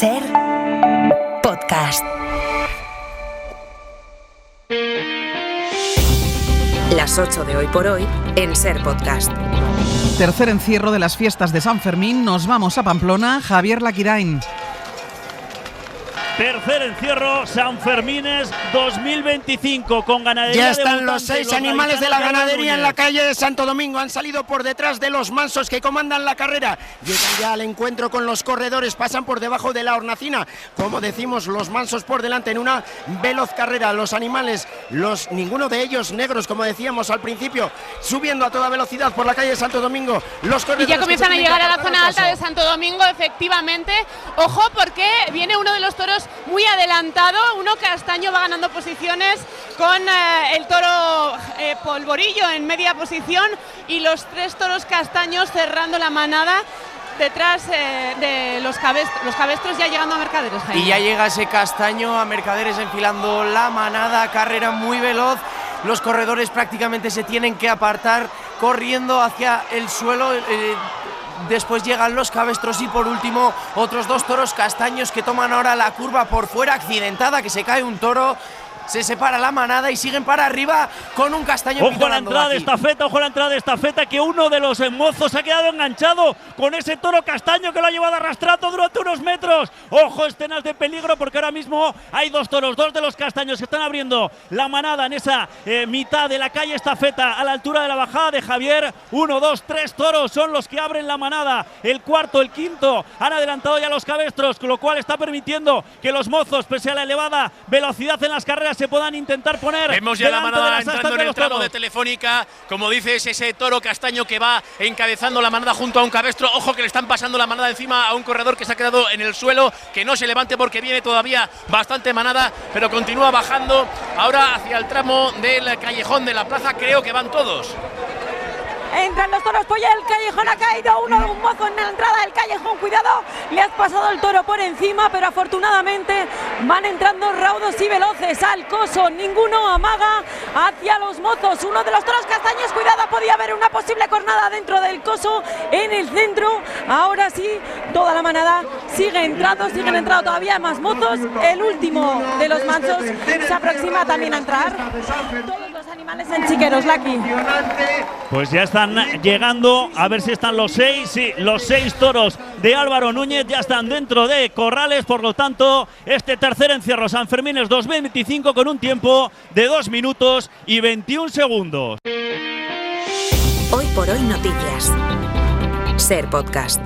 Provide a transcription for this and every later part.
Ser Podcast. Las 8 de Hoy por Hoy en Ser Podcast. Tercer encierro de las fiestas de San Fermín. Nos vamos a Pamplona. Javier Laquirain. Tercer encierro Sanfermines 2025 con ganadería. Ya están de los 6 animales de la ganadería en la calle de Santo Domingo. Han salido por detrás de los mansos que comandan la carrera. Llegan ya al encuentro con los corredores, pasan por debajo de la hornacina. Como decimos, los mansos por delante en una veloz carrera. Los animales, ninguno de ellos negros, como decíamos al principio, subiendo a toda velocidad por la calle de Santo Domingo. Los corredores y ya comienzan a llegar a la zona alta de Santo Domingo, efectivamente. Ojo, porque viene uno de los toros muy adelantado, uno castaño, va ganando posiciones con el toro Polvorillo en media posición y los 3 toros castaños cerrando la manada detrás de los cabestros ya llegando a Mercaderes, Jaime. Y ya llega ese castaño a Mercaderes enfilando la manada, carrera muy veloz. Los corredores prácticamente se tienen que apartar corriendo hacia el suelo. Después llegan los cabestros y por último otros 2 toros castaños que toman ahora la curva por fuera, accidentada, que se cae un toro. Se separa la manada y siguen para arriba con un castaño. Ojo a la entrada de estafeta, ojo a la entrada de estafeta, que uno de los mozos ha quedado enganchado con ese toro castaño que lo ha llevado arrastrando durante unos metros. Ojo, escenas de peligro porque ahora mismo hay 2 toros, 2 de los castaños que están abriendo la manada en esa mitad de la calle estafeta a la altura de la bajada de Javier. 1, 2, 3 toros son los que abren la manada. El cuarto, el quinto han adelantado ya los cabestros, con lo cual está permitiendo que los mozos, pese a la elevada velocidad en las carreras, se puedan intentar poner. Vemos ya la manada entrando en el tramo de Telefónica. Como dices, ese toro castaño que va encabezando la manada junto a un cabestro. Ojo que le están pasando la manada encima a un corredor que se ha quedado en el suelo. Que no se levante porque viene todavía bastante manada, pero continúa bajando ahora hacia el tramo del callejón de la plaza. Creo que van todos. Entran los toros, pues ya el callejón ha caído un mozo en la entrada del callejón, cuidado, le has pasado el toro por encima, pero afortunadamente van entrando raudos y veloces al coso, ninguno amaga hacia los mozos. Uno de los toros castaños, cuidado, podía haber una posible cornada dentro del coso en el centro. Ahora sí, toda la manada siguen entrando todavía más mozos. El último de los mansos se aproxima también a entrar. Todos los animales en chiqueros, Laki. Pues ya están llegando, a ver si están los 6, sí, los 6 toros de Álvaro Núñez ya están dentro de corrales, por lo tanto, este tercer encierro Sanfermines 2025 con un tiempo de 2 minutos y 21 segundos. Hoy por Hoy Noticias. Ser Podcast.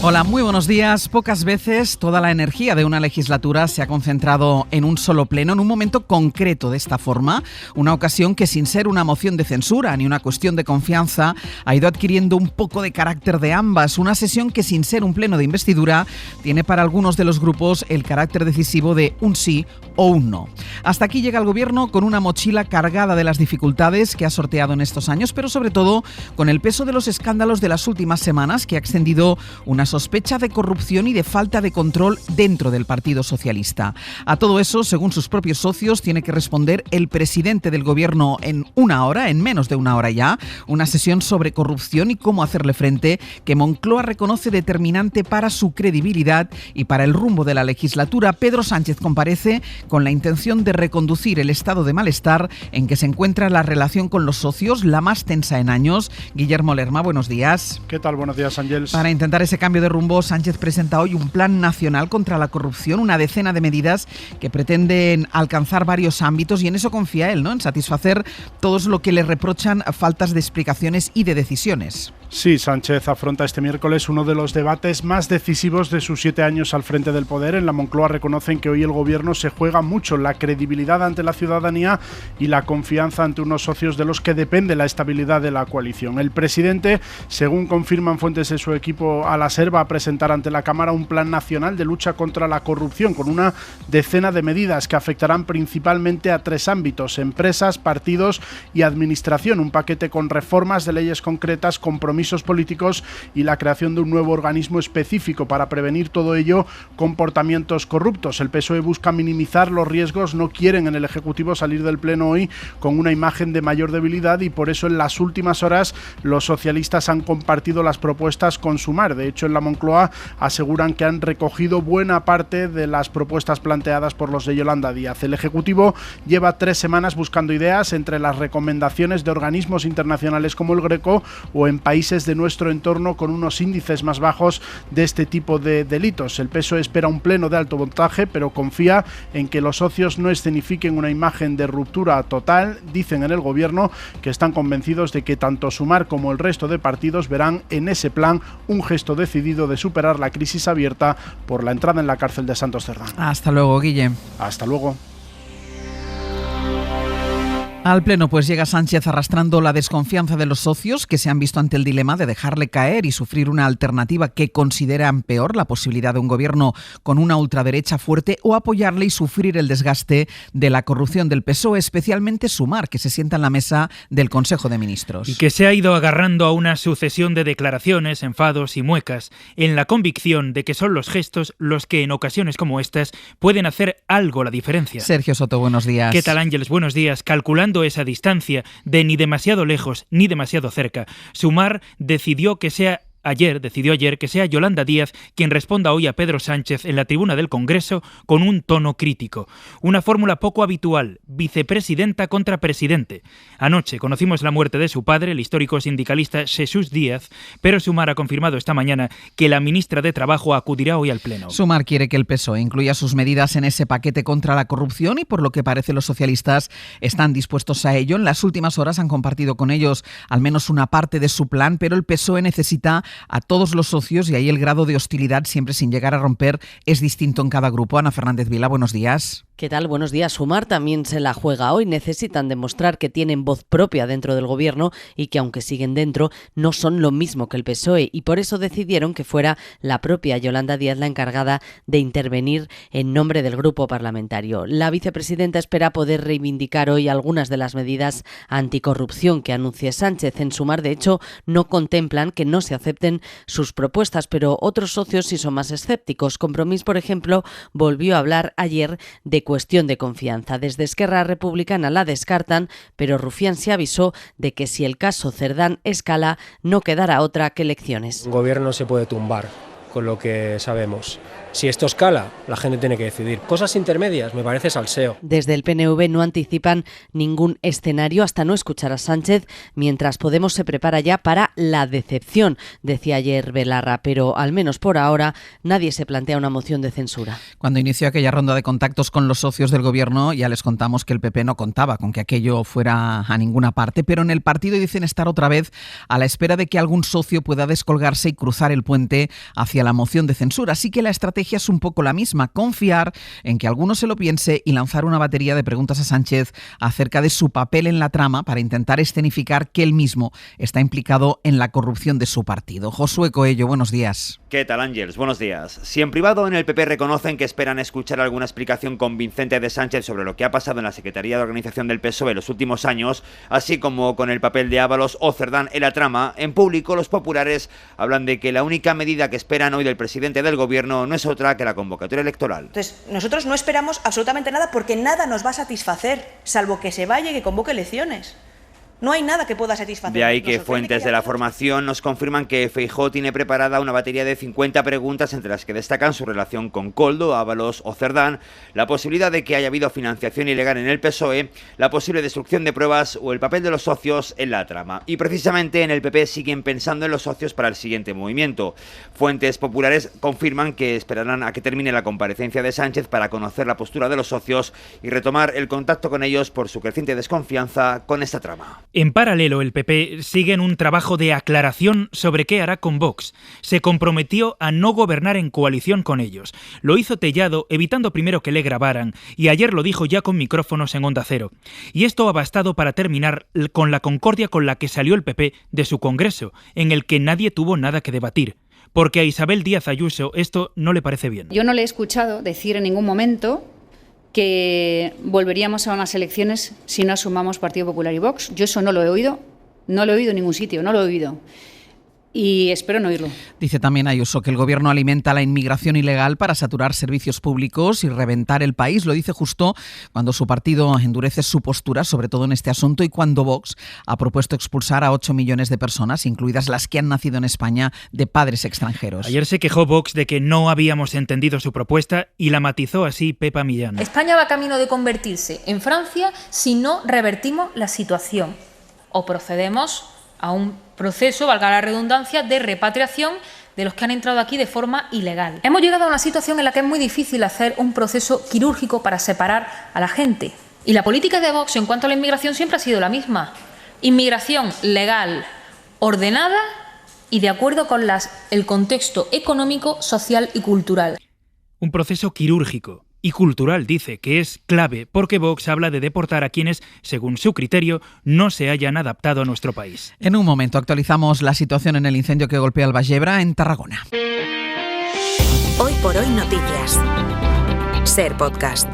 Hola, muy buenos días. Pocas veces toda la energía de una legislatura se ha concentrado en un solo pleno, en un momento concreto de esta forma. Una ocasión que, sin ser una moción de censura ni una cuestión de confianza, ha ido adquiriendo un poco de carácter de ambas. Una sesión que, sin ser un pleno de investidura, tiene para algunos de los grupos el carácter decisivo de un sí o un no. Hasta aquí llega el gobierno con una mochila cargada de las dificultades que ha sorteado en estos años, pero sobre todo con el peso de los escándalos de las últimas semanas, que ha extendido una sospecha de corrupción y de falta de control dentro del Partido Socialista. A todo eso, según sus propios socios, tiene que responder el presidente del gobierno en una hora, en menos de una hora ya, una sesión sobre corrupción y cómo hacerle frente, que Moncloa reconoce determinante para su credibilidad y para el rumbo de la legislatura. Pedro Sánchez comparece con la intención de reconducir el estado de malestar en que se encuentra la relación con los socios, la más tensa en años. Guillermo Lerma, buenos días. ¿Qué tal? Buenos días, Ángels. Para intentar ese cambio de rumbo, Sánchez presenta hoy un plan nacional contra la corrupción, una decena de medidas que pretenden alcanzar varios ámbitos, y en eso confía él, ¿no?, en satisfacer todos lo que le reprochan faltas de explicaciones y de decisiones. Sí, Sánchez afronta este miércoles uno de los debates más decisivos de sus 7 años al frente del poder. En la Moncloa reconocen que hoy el gobierno se juega mucho la credibilidad ante la ciudadanía y la confianza ante unos socios de los que depende la estabilidad de la coalición. El presidente, según confirman fuentes de su equipo a la SER, va a presentar ante la Cámara un plan nacional de lucha contra la corrupción con una decena de medidas que afectarán principalmente a 3 ámbitos: empresas, partidos y administración. Un paquete con reformas de leyes concretas, compromisos políticos y la creación de un nuevo organismo específico para prevenir todo ello, comportamientos corruptos. El PSOE busca minimizar los riesgos, no quieren en el Ejecutivo salir del Pleno hoy con una imagen de mayor debilidad, y por eso en las últimas horas los socialistas han compartido las propuestas con Sumar. De hecho, en la Moncloa aseguran que han recogido buena parte de las propuestas planteadas por los de Yolanda Díaz. El Ejecutivo lleva 3 semanas buscando ideas entre las recomendaciones de organismos internacionales como el Greco o en países de nuestro entorno con unos índices más bajos de este tipo de delitos. El PSOE espera un pleno de alto voltaje, pero confía en que los socios no escenifiquen una imagen de ruptura total. Dicen en el Gobierno que están convencidos de que tanto Sumar como el resto de partidos verán en ese plan un gesto decidido de superar la crisis abierta por la entrada en la cárcel de Santos Cerdán. Hasta luego, Guille. Hasta luego. Al Pleno pues llega Sánchez arrastrando la desconfianza de los socios que se han visto ante el dilema de dejarle caer y sufrir una alternativa que consideran peor, la posibilidad de un gobierno con una ultraderecha fuerte, o apoyarle y sufrir el desgaste de la corrupción del PSOE, especialmente Sumar, que se sienta en la mesa del Consejo de Ministros. Y que se ha ido agarrando a una sucesión de declaraciones, enfados y muecas, en la convicción de que son los gestos los que en ocasiones como estas pueden hacer algo la diferencia. Sergio Soto, buenos días. ¿Qué tal, Ángeles? Buenos días. Calculando esa distancia de ni demasiado lejos ni demasiado cerca, Sumar decidió ayer que sea Yolanda Díaz quien responda hoy a Pedro Sánchez en la tribuna del Congreso con un tono crítico. Una fórmula poco habitual, vicepresidenta contra presidente. Anoche conocimos la muerte de su padre, el histórico sindicalista Jesús Díaz, pero Sumar ha confirmado esta mañana que la ministra de Trabajo acudirá hoy al Pleno. Sumar quiere que el PSOE incluya sus medidas en ese paquete contra la corrupción y por lo que parece los socialistas están dispuestos a ello. En las últimas horas han compartido con ellos al menos una parte de su plan, pero el PSOE necesita a todos los socios y ahí el grado de hostilidad, siempre sin llegar a romper, es distinto en cada grupo. Ana Fernández Vila, buenos días. ¿Qué tal? Buenos días. Sumar también se la juega hoy. Necesitan demostrar que tienen voz propia dentro del gobierno y que aunque siguen dentro no son lo mismo que el PSOE, y por eso decidieron que fuera la propia Yolanda Díaz la encargada de intervenir en nombre del grupo parlamentario. La vicepresidenta espera poder reivindicar hoy algunas de las medidas anticorrupción que anuncie Sánchez. En Sumar, de hecho, no contemplan que no se acepten sus propuestas, pero otros socios sí son más escépticos. Compromís, por ejemplo, volvió a hablar ayer de cuestión de confianza. Desde Esquerra Republicana la descartan, pero Rufián se avisó de que si el caso Cerdán escala, no quedará otra que elecciones. Un gobierno se puede tumbar, con lo que sabemos. Si esto escala, la gente tiene que decidir. Cosas intermedias, me parece salseo. Desde el PNV no anticipan ningún escenario hasta no escuchar a Sánchez, mientras Podemos se prepara ya para la decepción, decía ayer Belarra, pero al menos por ahora nadie se plantea una moción de censura. Cuando inició aquella ronda de contactos con los socios del gobierno, ya les contamos que el PP no contaba con que aquello fuera a ninguna parte, pero en el partido dicen estar otra vez a la espera de que algún socio pueda descolgarse y cruzar el puente hacia la moción de censura. Así que la estrategia es un poco la misma, confiar en que alguno se lo piense y lanzar una batería de preguntas a Sánchez acerca de su papel en la trama para intentar escenificar que él mismo está implicado en la corrupción de su partido. Josué Coello, buenos días. ¿Qué tal, Ángeles? Buenos días. Si en privado en el PP reconocen que esperan escuchar alguna explicación convincente de Sánchez sobre lo que ha pasado en la Secretaría de Organización del PSOE en los últimos años, así como con el papel de Ábalos o Cerdán en la trama, en público los populares hablan de que la única medida que esperan hoy del presidente del gobierno no es otra que la convocatoria electoral. Entonces, nosotros no esperamos absolutamente nada porque nada nos va a satisfacer, salvo que se vaya y que convoque elecciones. No hay nada que pueda satisfacer. De ahí que fuentes de la formación nos confirman que Feijóo tiene preparada una batería de 50 preguntas, entre las que destacan su relación con Koldo, Ábalos o Cerdán, la posibilidad de que haya habido financiación ilegal en el PSOE, la posible destrucción de pruebas o el papel de los socios en la trama. Y precisamente en el PP siguen pensando en los socios para el siguiente movimiento. Fuentes populares confirman que esperarán a que termine la comparecencia de Sánchez para conocer la postura de los socios y retomar el contacto con ellos por su creciente desconfianza con esta trama. En paralelo, el PP sigue en un trabajo de aclaración sobre qué hará con Vox. Se comprometió a no gobernar en coalición con ellos. Lo hizo Tellado, evitando primero que le grabaran, y ayer lo dijo ya con micrófonos en Onda Cero. Y esto ha bastado para terminar con la concordia con la que salió el PP de su congreso, en el que nadie tuvo nada que debatir. Porque a Isabel Díaz Ayuso esto no le parece bien. Yo no le he escuchado decir en ningún momento que volveríamos a unas elecciones si no sumamos Partido Popular y Vox. Yo eso no lo he oído en ningún sitio, no lo he oído. y espero no oírlo. Dice también Ayuso que el gobierno alimenta la inmigración ilegal para saturar servicios públicos y reventar el país. Lo dice justo cuando su partido endurece su postura, sobre todo en este asunto, y cuando Vox ha propuesto expulsar a 8 millones de personas, incluidas las que han nacido en España de padres extranjeros. Ayer se quejó Vox de que no habíamos entendido su propuesta y la matizó así Pepa Millán. España va camino de convertirse en Francia si no revertimos la situación o procedemos a un proceso, valga la redundancia, de repatriación de los que han entrado aquí de forma ilegal. Hemos llegado a una situación en la que es muy difícil hacer un proceso quirúrgico para separar a la gente. Y la política de Vox en cuanto a la inmigración siempre ha sido la misma. Inmigración legal, ordenada y de acuerdo con el contexto económico, social y cultural. Un proceso quirúrgico y cultural, dice, que es clave porque Vox habla de deportar a quienes, según su criterio, no se hayan adaptado a nuestro país. En un momento actualizamos la situación en el incendio que golpea el Vallebra en Tarragona. Hoy por hoy noticias. Ser Podcast.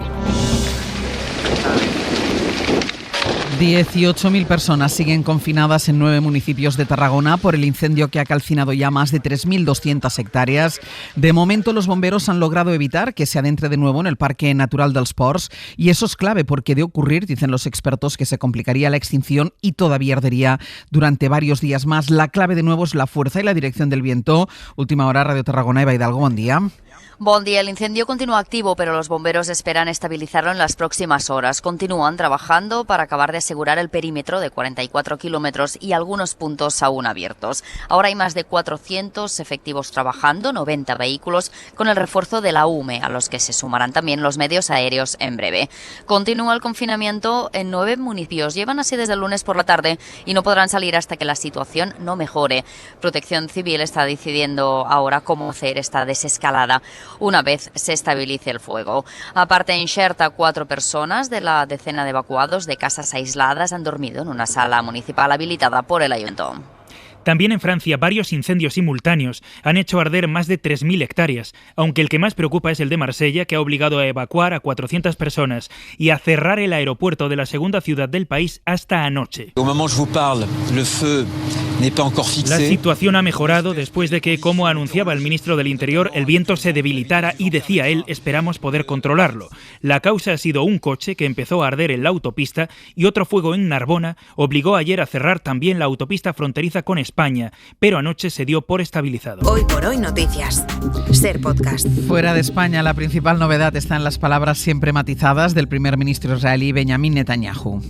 18.000 personas siguen confinadas en 9 municipios de Tarragona por el incendio que ha calcinado ya más de 3.200 hectáreas. De momento, los bomberos han logrado evitar que se adentre de nuevo en el Parque Natural dels Ports, y eso es clave porque de ocurrir, dicen los expertos, que se complicaría la extinción y todavía ardería durante varios días más. La clave de nuevo es la fuerza y la dirección del viento. Última hora, Radio Tarragona, Eva Hidalgo, buen día. Buen día, el incendio continúa activo, pero los bomberos esperan estabilizarlo en las próximas horas. Continúan trabajando para acabar de asegurar el perímetro de 44 kilómetros y algunos puntos aún abiertos. Ahora hay más de 400 efectivos trabajando, 90 vehículos, con el refuerzo de la UME, a los que se sumarán también los medios aéreos en breve. Continúa el confinamiento en 9 municipios. Llevan así desde el lunes por la tarde y no podrán salir hasta que la situación no mejore. Protección Civil está decidiendo ahora cómo hacer esta desescalada una vez se estabilice el fuego. Aparte, en Xerta, 4 personas de la decena de evacuados de casas aisladas han dormido en una sala municipal habilitada por el ayuntamiento. También en Francia, varios incendios simultáneos han hecho arder más de 3.000 hectáreas, aunque el que más preocupa es el de Marsella, que ha obligado a evacuar a 400 personas y a cerrar el aeropuerto de la segunda ciudad del país hasta anoche. La situación ha mejorado después de que, como anunciaba el ministro del Interior, el viento se debilitara y, decía él, esperamos poder controlarlo. La causa ha sido un coche que empezó a arder en la autopista y otro fuego en Narbona obligó ayer a cerrar también la autopista fronteriza con España, pero anoche se dio por estabilizado. Hoy por hoy noticias. Ser Podcast. Fuera de España, la principal novedad está en las palabras siempre matizadas del primer ministro israelí Benjamin Netanyahu.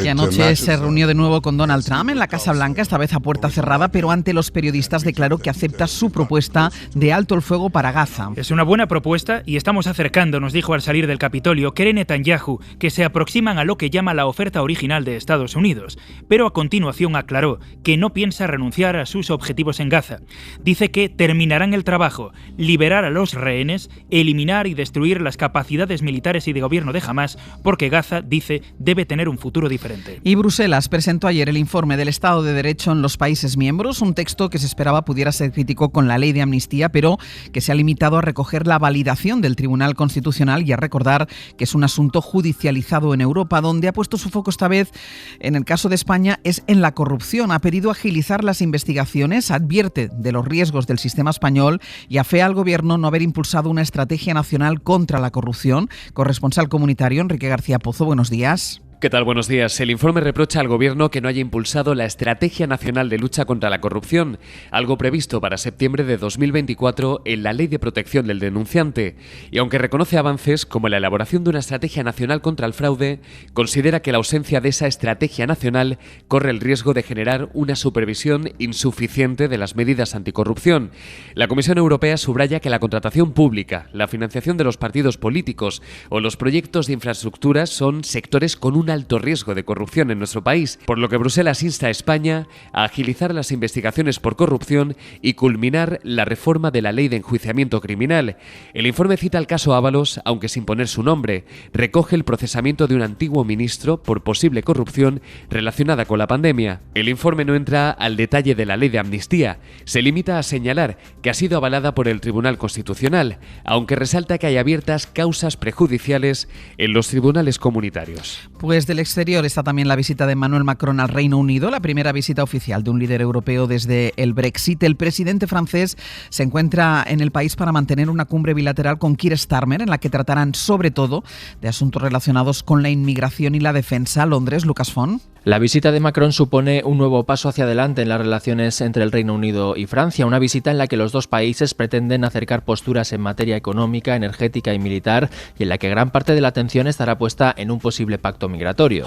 Que anoche se reunió de nuevo con Donald Trump en la Casa Blanca, esta vez a puerta cerrada, pero ante los periodistas declaró que acepta su propuesta de alto el fuego para Gaza. Es una buena propuesta y estamos acercándonos, dijo al salir del Capitolio. Cree Netanyahu que se aproximan a lo que llama la oferta original de Estados Unidos, pero a continuación aclaró que no piensa renunciar a sus objetivos en Gaza. Dice que terminarán el trabajo, liberar a los rehenes, eliminar y destruir las capacidades militares y de gobierno de Hamás, porque Gaza, dice, debe tener un futuro diferente. Y Bruselas presentó ayer el informe del Estado de Derecho en los países miembros, un texto que se esperaba pudiera ser crítico con la ley de amnistía, pero que se ha limitado a recoger la validación del Tribunal Constitucional y a recordar que es un asunto judicializado en Europa, donde ha puesto su foco esta vez, en el caso de España, es en la corrupción. Ha pedido agilizar las investigaciones, advierte de los riesgos del sistema español y afea al Gobierno no haber impulsado una estrategia nacional contra la corrupción. Corresponsal comunitario, Enrique García Pozo, buenos días. ¿Qué tal? Buenos días. El informe reprocha al Gobierno que no haya impulsado la Estrategia Nacional de Lucha contra la Corrupción, algo previsto para septiembre de 2024 en la Ley de Protección del Denunciante. Y aunque reconoce avances como la elaboración de una Estrategia Nacional contra el fraude, considera que la ausencia de esa Estrategia Nacional corre el riesgo de generar una supervisión insuficiente de las medidas anticorrupción. La Comisión Europea subraya que la contratación pública, la financiación de los partidos políticos o los proyectos de infraestructuras son sectores con un alto riesgo de corrupción en nuestro país, por lo que Bruselas insta a España a agilizar las investigaciones por corrupción y culminar la reforma de la ley de enjuiciamiento criminal. El informe cita el caso Ábalos, aunque sin poner su nombre, recoge el procesamiento de un antiguo ministro por posible corrupción relacionada con la pandemia. El informe no entra al detalle de la ley de amnistía, se limita a señalar que ha sido avalada por el Tribunal Constitucional, aunque resalta que hay abiertas causas prejudiciales en los tribunales comunitarios. Pues nubes del exterior está también la visita de Emmanuel Macron al Reino Unido, la primera visita oficial de un líder europeo desde el Brexit. El presidente francés se encuentra en el país para mantener una cumbre bilateral con Keir Starmer, en la que tratarán sobre todo de asuntos relacionados con la inmigración y la defensa. Londres, Lucas Font. La visita de Macron supone un nuevo paso hacia adelante en las relaciones entre el Reino Unido y Francia, una visita en la que los dos países pretenden acercar posturas en materia económica, energética y militar, y en la que gran parte de la atención estará puesta en un posible pacto migratorio.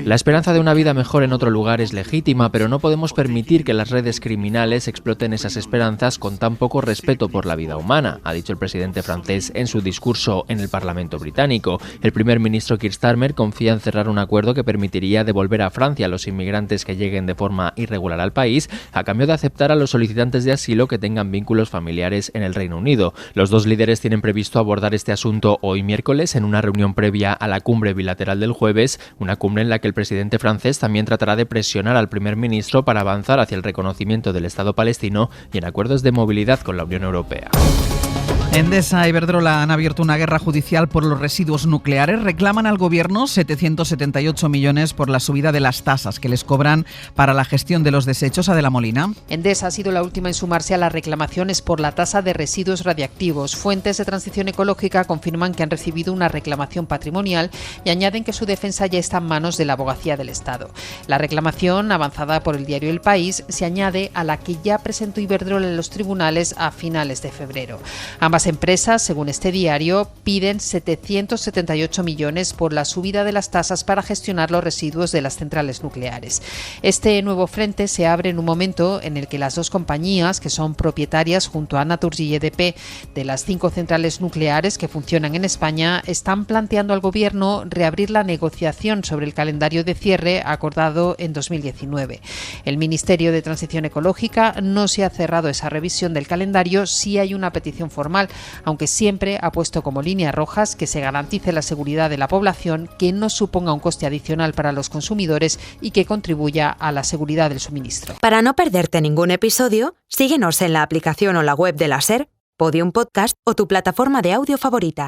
La esperanza de una vida mejor en otro lugar es legítima, pero no podemos permitir que las redes criminales exploten esas esperanzas con tan poco respeto por la vida humana, ha dicho el presidente francés en su discurso en el Parlamento británico. El primer ministro Keir Starmer confía en cerrar un acuerdo que permitiría devolver a Francia a los inmigrantes que lleguen de forma irregular al país, a cambio de aceptar a los solicitantes de asilo que tengan vínculos familiares en el Reino Unido. Los dos líderes tienen previsto abordar este asunto hoy miércoles en una reunión previa a la cumbre bilateral del jueves, una cumbre en la que el presidente francés también tratará de presionar al primer ministro para avanzar hacia el reconocimiento del Estado palestino y en acuerdos de movilidad con la Unión Europea. Endesa y Iberdrola han abierto una guerra judicial por los residuos nucleares. Reclaman al gobierno 778 millones por la subida de las tasas que les cobran para la gestión de los desechos. Adela Molina. Endesa ha sido la última en sumarse a las reclamaciones por la tasa de residuos radiactivos. Fuentes de Transición Ecológica confirman que han recibido una reclamación patrimonial y añaden que su defensa ya está en manos de la Abogacía del Estado. La reclamación, avanzada por el diario El País, se añade a la que ya presentó Iberdrola en los tribunales a finales de febrero. Ambas empresas, según este diario, piden 778 millones por la subida de las tasas para gestionar los residuos de las centrales nucleares. Este nuevo frente se abre en un momento en el que las dos compañías, que son propietarias junto a Naturgy y EDP de las 5 centrales nucleares que funcionan en España, están planteando al gobierno reabrir la negociación sobre el calendario de cierre acordado en 2019. El Ministerio de Transición Ecológica no se ha cerrado esa revisión del calendario, sí hay una petición formal, aunque siempre ha puesto como líneas rojas que se garantice la seguridad de la población, que no suponga un coste adicional para los consumidores y que contribuya a la seguridad del suministro. Para no perderte ningún episodio, síguenos en la aplicación o la web de la SER, Podium Podcast o tu plataforma de audio favorita.